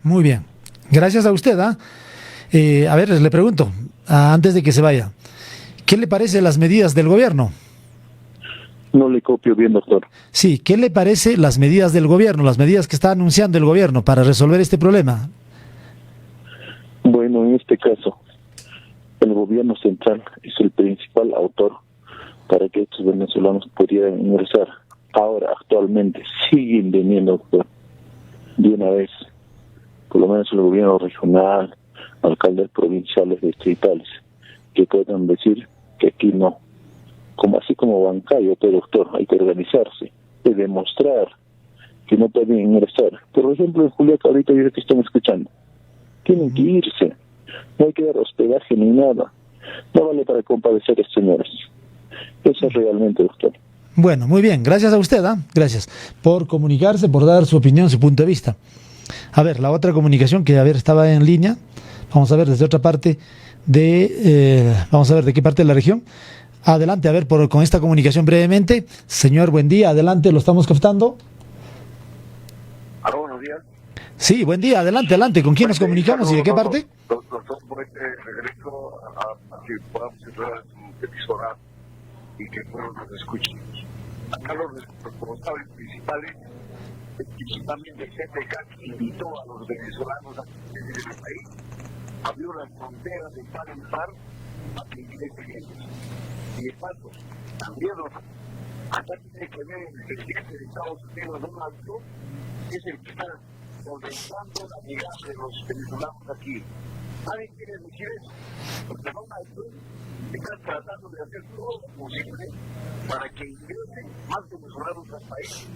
Muy bien. Gracias a usted. A ver, le pregunto, antes de que se vaya, ¿qué le parecen las medidas del gobierno? No le copio bien, doctor. Sí, ¿qué le parece las medidas del gobierno, las medidas que está anunciando el gobierno para resolver este problema? Bueno, en este caso, el gobierno central es el principal autor para que estos venezolanos pudieran ingresar. Ahora, actualmente, siguen viniendo, doctor, de una vez, por lo menos el gobierno regional, alcaldes provinciales, distritales, que puedan decir que aquí no. Así como Bancayo, pero doctor, hay que organizarse, es demostrar que no pueden ingresar. Por ejemplo, en Juliaca, ahorita yo que están escuchando, tienen que irse, no hay que dar hospedaje ni nada, no vale para compadecer a estos señores. Eso es realmente, doctor. Bueno, muy bien, gracias a usted, gracias por comunicarse, por dar su opinión, su punto de vista. A ver, la otra comunicación que, estaba en línea, vamos a ver desde otra parte vamos a ver de qué parte de la región. Adelante, a ver, con esta comunicación brevemente. Señor, buen día, adelante, lo estamos captando. Aló, buenos días. Sí, buen día, adelante, ¿con quién nos comunicamos y de qué parte? Regreso a que podamos entrar a su emisora y que todos nos escuchen. Acá los responsables principales, principalmente el CPK, invitó a los venezolanos a vivir en el país, abrió las fronteras de par en par a que ingresen ellos. Y de paso, también acá tiene que ver el presidente de Estados Unidos, Donald Trump, que es el que está organizando la llegada de los venezolanos aquí. ¿Alguien quiere decir eso? Porque Donald Trump está tratando de hacer todo lo posible para que ingresen más venezolanos al país.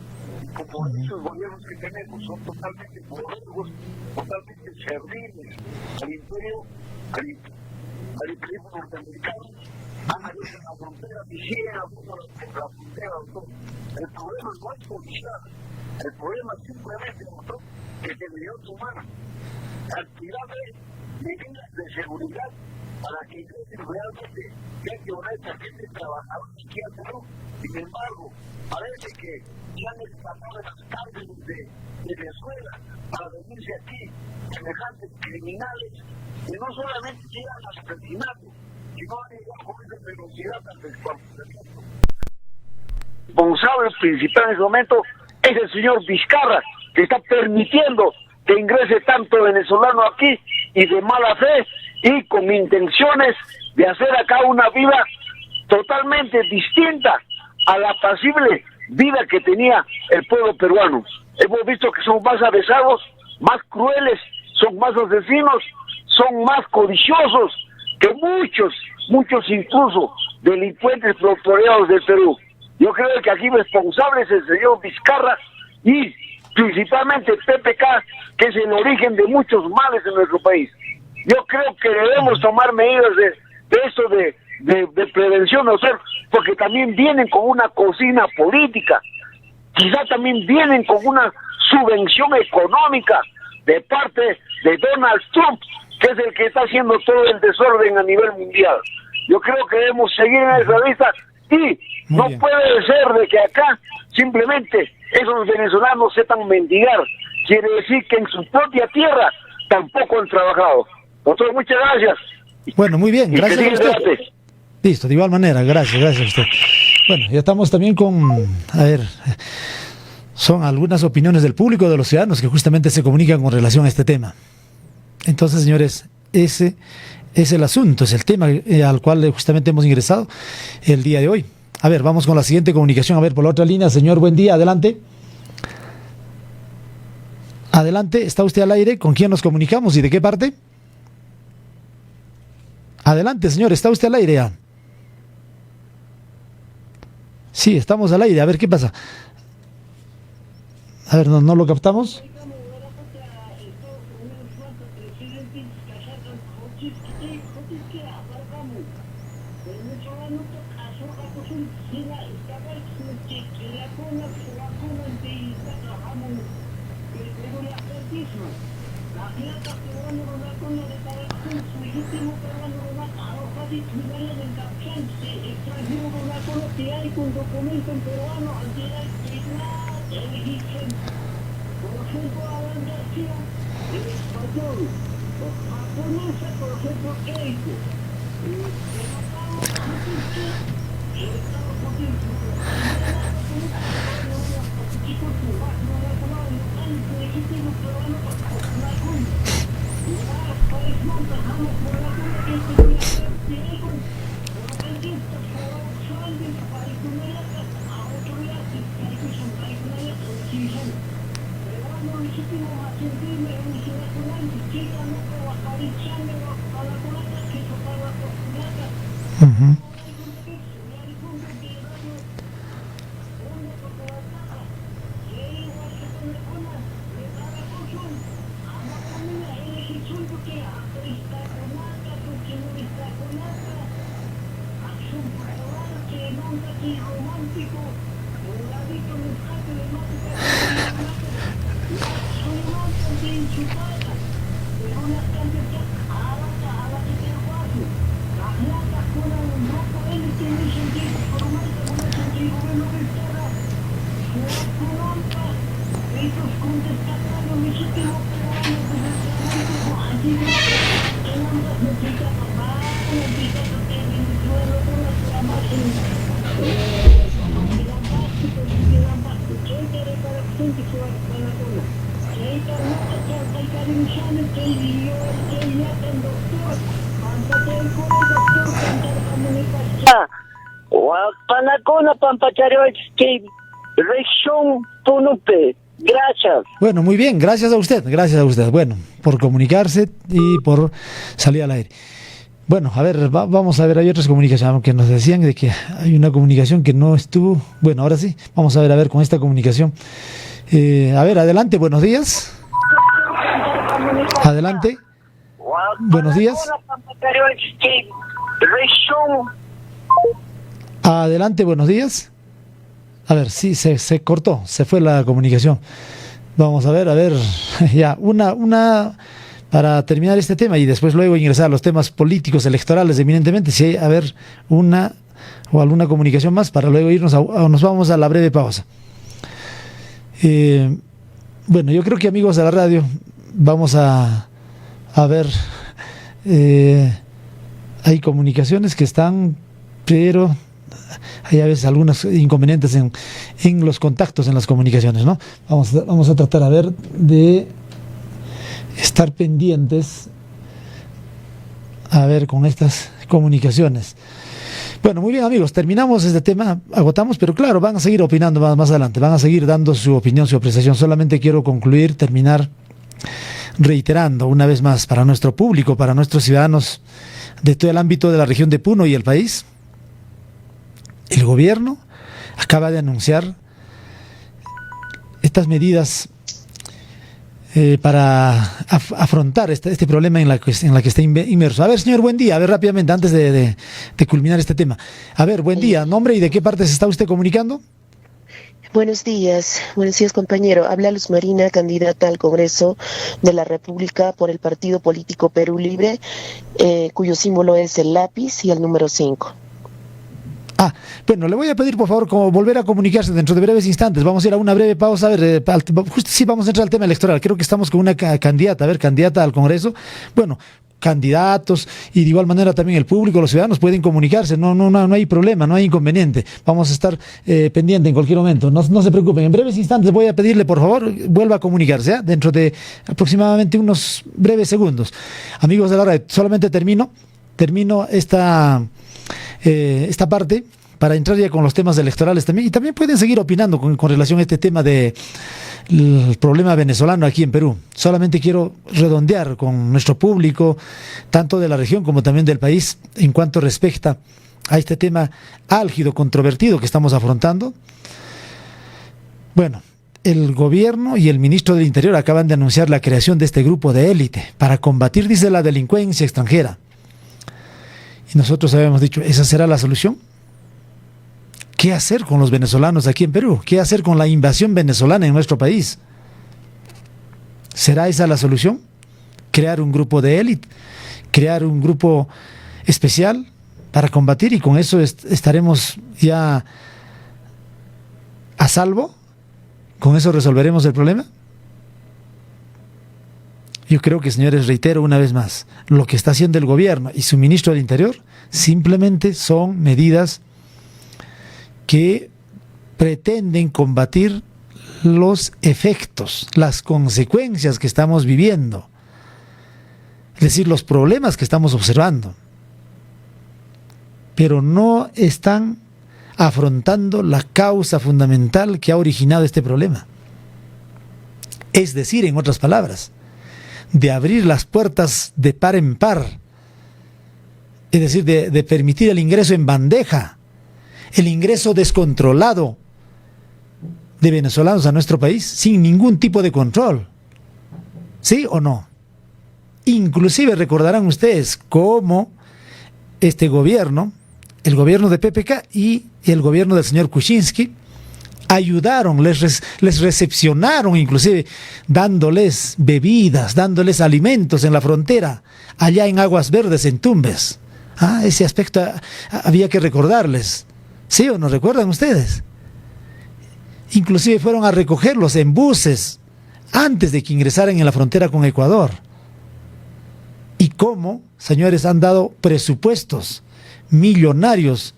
Y como esos gobiernos que tenemos son totalmente poderosos, totalmente serviles al imperio norteamericano, han abierto la frontera y siguen abriendo la frontera, doctor. El problema no es policial, el problema es simplemente, doctor, que se debió tomar actividades, medidas de seguridad para que ingresen realmente gente honesta, gente trabajadora aquí al Perú. Sin embargo, parece que ya han escapado de las cárceles de Venezuela para venirse aquí semejantes criminales que no solamente llegan al asesinato, sino han llegado con esa velocidad al descuartizamiento. El responsable principal en ese momento es el señor Vizcarra, que está permitiendo que ingrese tanto venezolano aquí y de mala fe y con intenciones de hacer acá una vida totalmente distinta a la pasible vida que tenía el pueblo peruano. Hemos visto que son más avesados, más crueles, son más asesinos, son más codiciosos que muchos incluso delincuentes protoreados del Perú. Yo creo que aquí responsable es el señor Vizcarra y principalmente el PPK, que es el origen de muchos males en nuestro país. Yo creo que debemos tomar medidas de esto de prevención, ¿no? Porque también vienen con una cocina política, quizá también vienen con una subvención económica de parte de Donald Trump, que es el que está haciendo todo el desorden a nivel mundial. Yo creo que debemos seguir en esa lista y no puede ser de que acá simplemente esos venezolanos sepan mendigar. Quiere decir que en su propia tierra tampoco han trabajado. Doctor, muchas gracias. Bueno, muy bien, gracias a usted. Listo, de igual manera, gracias a usted. Bueno, ya estamos también son algunas opiniones del público, de los ciudadanos que justamente se comunican con relación a este tema. Entonces, señores, ese es el asunto, es el tema al cual justamente hemos ingresado el día de hoy. A ver, vamos con la siguiente comunicación. A ver, por la otra línea, señor, buen día, adelante. Adelante, está usted al aire. ¿Con quién nos comunicamos y de qué parte? Adelante, señor, está usted al aire ya. Sí, estamos al aire. A ver, ¿qué pasa? A ver, ¿no lo captamos? Con documento en peruano ante la tribunal de origen. Por ejemplo, hablando así, todo. Japonesa, por ejemplo, Keiko. Ujú. Panacona, Pampacharochki, región Punupe. Gracias. Bueno, muy bien, gracias a usted, bueno, por comunicarse y por salir al aire. Bueno, a ver, vamos a ver, hay otras comunicaciones que nos decían de que hay una comunicación que no estuvo. Bueno, ahora sí, vamos a ver con esta comunicación. A ver, adelante, buenos días. Adelante. Buenos días. Adelante, buenos días. A ver, sí, se cortó, se fue la comunicación. Vamos a ver, ya, una para terminar este tema y después luego ingresar a los temas políticos, electorales, eminentemente, si hay, a ver, una o alguna comunicación más para luego irnos nos vamos a la breve pausa. Bueno, yo creo que, amigos de la radio, vamos a ver, hay comunicaciones que están, pero hay a veces algunos inconvenientes en los contactos, en las comunicaciones, ¿no? Vamos a tratar, a ver, de estar pendientes, a ver, con estas comunicaciones. Bueno, muy bien, amigos, terminamos este tema, agotamos, pero claro, van a seguir opinando más adelante, van a seguir dando su opinión, su apreciación. Solamente quiero terminar reiterando una vez más para nuestro público, para nuestros ciudadanos de todo el ámbito de la región de Puno y el país. El gobierno acaba de anunciar estas medidas para afrontar este problema en la que está inmerso. A ver, señor, buen día. A ver, rápidamente, antes de culminar este tema. A ver, buen día. ¿Nombre y de qué parte se está usted comunicando? Buenos días, compañero. Habla Luz Marina, candidata al Congreso de la República por el partido político Perú Libre, cuyo símbolo es el lápiz y el número 5. Bueno, le voy a pedir, por favor, volver a comunicarse dentro de breves instantes. Vamos a ir a una breve pausa. A ver, justo sí vamos a entrar al tema electoral. Creo que estamos con una candidata al Congreso. Bueno, candidatos y de igual manera también el público, los ciudadanos pueden comunicarse. No hay problema, no hay inconveniente. Vamos a estar pendiente en cualquier momento. No se preocupen. En breves instantes voy a pedirle, por favor, vuelva a comunicarse, dentro de aproximadamente unos breves segundos. Amigos de la red, solamente termino esta parte para entrar ya con los temas electorales también, y también pueden seguir opinando con relación a este tema del problema venezolano aquí en Perú. Solamente quiero redondear con nuestro público, tanto de la región como también del país, en cuanto respecta a este tema álgido, controvertido que estamos afrontando. Bueno, el gobierno y el ministro del Interior acaban de anunciar la creación de este grupo de élite para combatir, dice, la delincuencia extranjera. Y nosotros habíamos dicho, ¿esa será la solución? ¿Qué hacer con los venezolanos aquí en Perú? ¿Qué hacer con la invasión venezolana en nuestro país? ¿Será esa la solución? ¿Crear un grupo de élite? ¿Crear un grupo especial para combatir? ¿Y con eso estaremos ya a salvo? ¿Con eso resolveremos el problema? Yo creo que, señores, reitero una vez más, lo que está haciendo el gobierno y su ministro del Interior simplemente son medidas que pretenden combatir los efectos, las consecuencias que estamos viviendo, es decir, los problemas que estamos observando, pero no están afrontando la causa fundamental que ha originado este problema. Es decir, en otras palabras, de abrir las puertas de par en par, es decir, de permitir el ingreso en bandeja, el ingreso descontrolado de venezolanos a nuestro país sin ningún tipo de control. ¿Sí o no? Inclusive recordarán ustedes cómo este gobierno, el gobierno de PPK y el gobierno del señor Kuczynski, ayudaron, les recepcionaron, inclusive dándoles bebidas, dándoles alimentos en la frontera, allá en Aguas Verdes, en Tumbes. Ese aspecto había que recordarles. ¿Sí o no recuerdan ustedes? Inclusive fueron a recogerlos en buses antes de que ingresaran en la frontera con Ecuador. Y cómo, señores, han dado presupuestos millonarios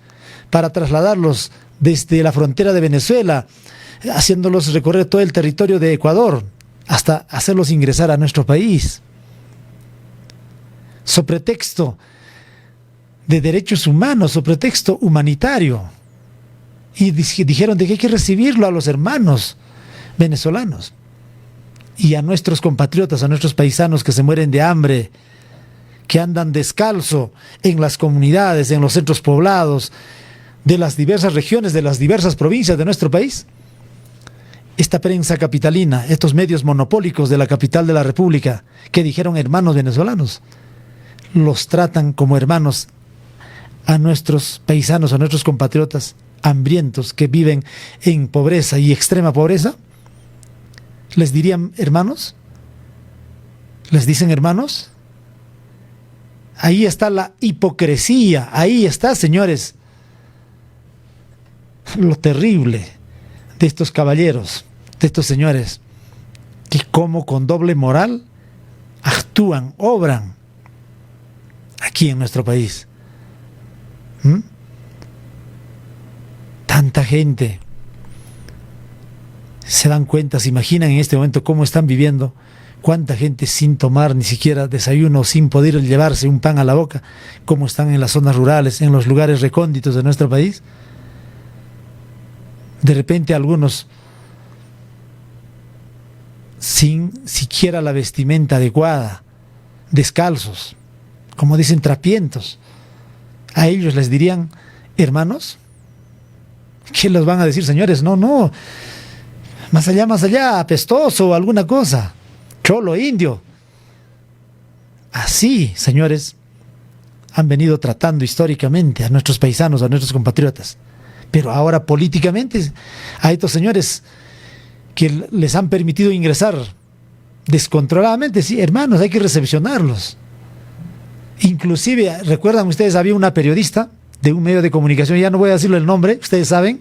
para trasladarlos desde la frontera de Venezuela, haciéndolos recorrer todo el territorio de Ecuador, hasta hacerlos ingresar a nuestro país. Sobre pretexto de derechos humanos, sobre pretexto humanitario. Y dijeron de que hay que recibirlo a los hermanos venezolanos y a nuestros compatriotas, a nuestros paisanos que se mueren de hambre, que andan descalzo en las comunidades, en los centros poblados de las diversas regiones, de las diversas provincias de nuestro país. Esta prensa capitalina, estos medios monopólicos de la capital de la República, que dijeron hermanos venezolanos, los tratan como hermanos a nuestros paisanos, a nuestros compatriotas hambrientos que viven en pobreza y extrema pobreza. ¿Les dirían hermanos? ¿Les dicen hermanos? Ahí está la hipocresía, ahí está, señores, lo terrible de estos caballeros, de estos señores, que como con doble moral actúan, obran aquí en nuestro país. Tanta gente, se dan cuenta, se imaginan en este momento cómo están viviendo. Cuánta gente sin tomar ni siquiera desayuno, sin poder llevarse un pan a la boca, cómo están en las zonas rurales, en los lugares recónditos de nuestro país. De repente algunos sin siquiera la vestimenta adecuada, descalzos, como dicen, trapientos. A ellos les dirían hermanos. ¿Qué les van a decir, señores? No, más allá, apestoso o alguna cosa. Cholo, indio. Así, señores, han venido tratando históricamente a nuestros paisanos, a nuestros compatriotas. Pero ahora políticamente a estos señores que les han permitido ingresar descontroladamente, sí, hermanos, hay que recepcionarlos. Inclusive, recuerdan ustedes, había una periodista de un medio de comunicación, ya no voy a decirle el nombre, ustedes saben,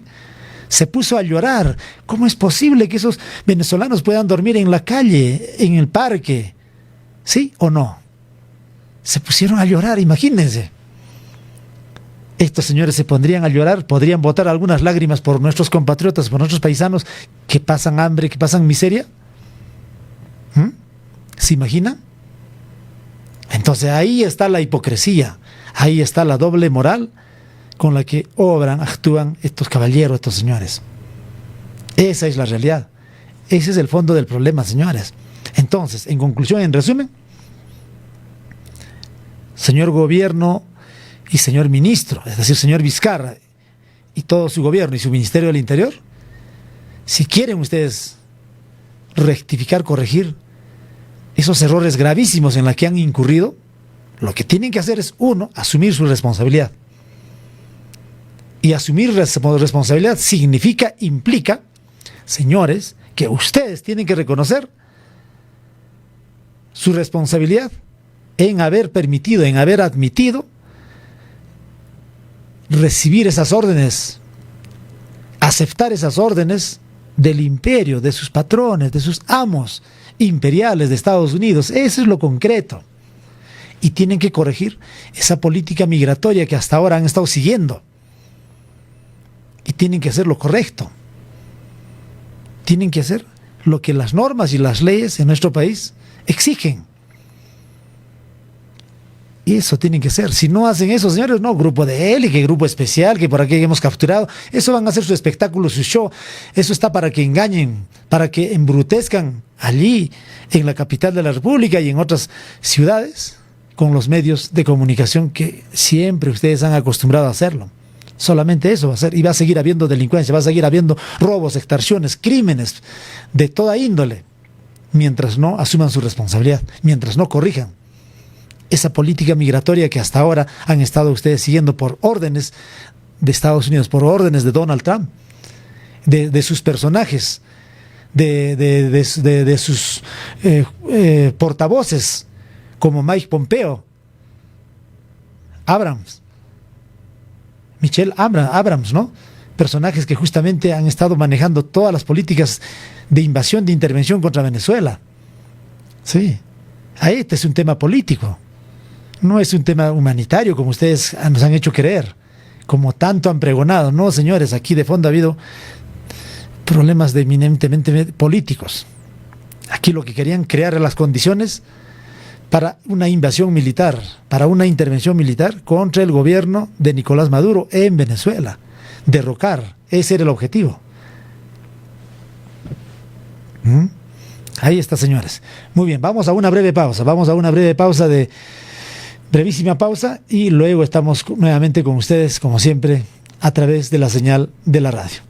se puso a llorar. ¿Cómo es posible que esos venezolanos puedan dormir en la calle, en el parque? ¿Sí o no? Se pusieron a llorar, imagínense. Estos señores se pondrían a llorar, podrían botar algunas lágrimas por nuestros compatriotas, por nuestros paisanos que pasan hambre, que pasan miseria. ¿Se imaginan? Entonces ahí está la hipocresía, ahí está la doble moral con la que obran, actúan estos caballeros, estos señores. Esa es la realidad. Ese es el fondo del problema, señores. Entonces, en conclusión, en resumen, señor gobierno y señor ministro, es decir, señor Vizcarra y todo su gobierno y su Ministerio del Interior, si quieren ustedes rectificar, corregir esos errores gravísimos en los que han incurrido, lo que tienen que hacer es, uno, asumir su responsabilidad. Y asumir responsabilidad implica, señores, que ustedes tienen que reconocer su responsabilidad en haber permitido, en haber admitido recibir esas órdenes, aceptar esas órdenes del imperio, de sus patrones, de sus amos imperiales de Estados Unidos. Eso es lo concreto. Y tienen que corregir esa política migratoria que hasta ahora han estado siguiendo. Y tienen que hacer lo correcto. Tienen que hacer lo que las normas y las leyes en nuestro país exigen. Y eso tienen que ser. Si no hacen eso, señores, no, grupo de élite, que grupo especial, que por aquí hemos capturado, eso van a hacer su espectáculo, su show. Eso está para que engañen, para que embrutezcan allí, en la capital de la República y en otras ciudades, con los medios de comunicación que siempre ustedes han acostumbrado a hacerlo. Solamente eso va a ser, y va a seguir habiendo delincuencia, va a seguir habiendo robos, extorsiones, crímenes de toda índole, mientras no asuman su responsabilidad, mientras no corrijan esa política migratoria que hasta ahora han estado ustedes siguiendo por órdenes de Estados Unidos, por órdenes de Donald Trump, de sus personajes, de sus portavoces, como Mike Pompeo, Michelle Abrams, ¿no? Personajes que justamente han estado manejando todas las políticas de invasión, de intervención contra Venezuela. Sí, este es un tema político, no es un tema humanitario como ustedes nos han hecho creer, como tanto han pregonado. No, señores, aquí de fondo ha habido problemas eminentemente políticos. Aquí lo que querían crear eran las condiciones para una invasión militar, para una intervención militar contra el gobierno de Nicolás Maduro en Venezuela. Derrocar, ese era el objetivo. Ahí está, señores. Muy bien, vamos a una breve pausa, brevísima pausa, y luego estamos nuevamente con ustedes, como siempre, a través de la señal de la radio.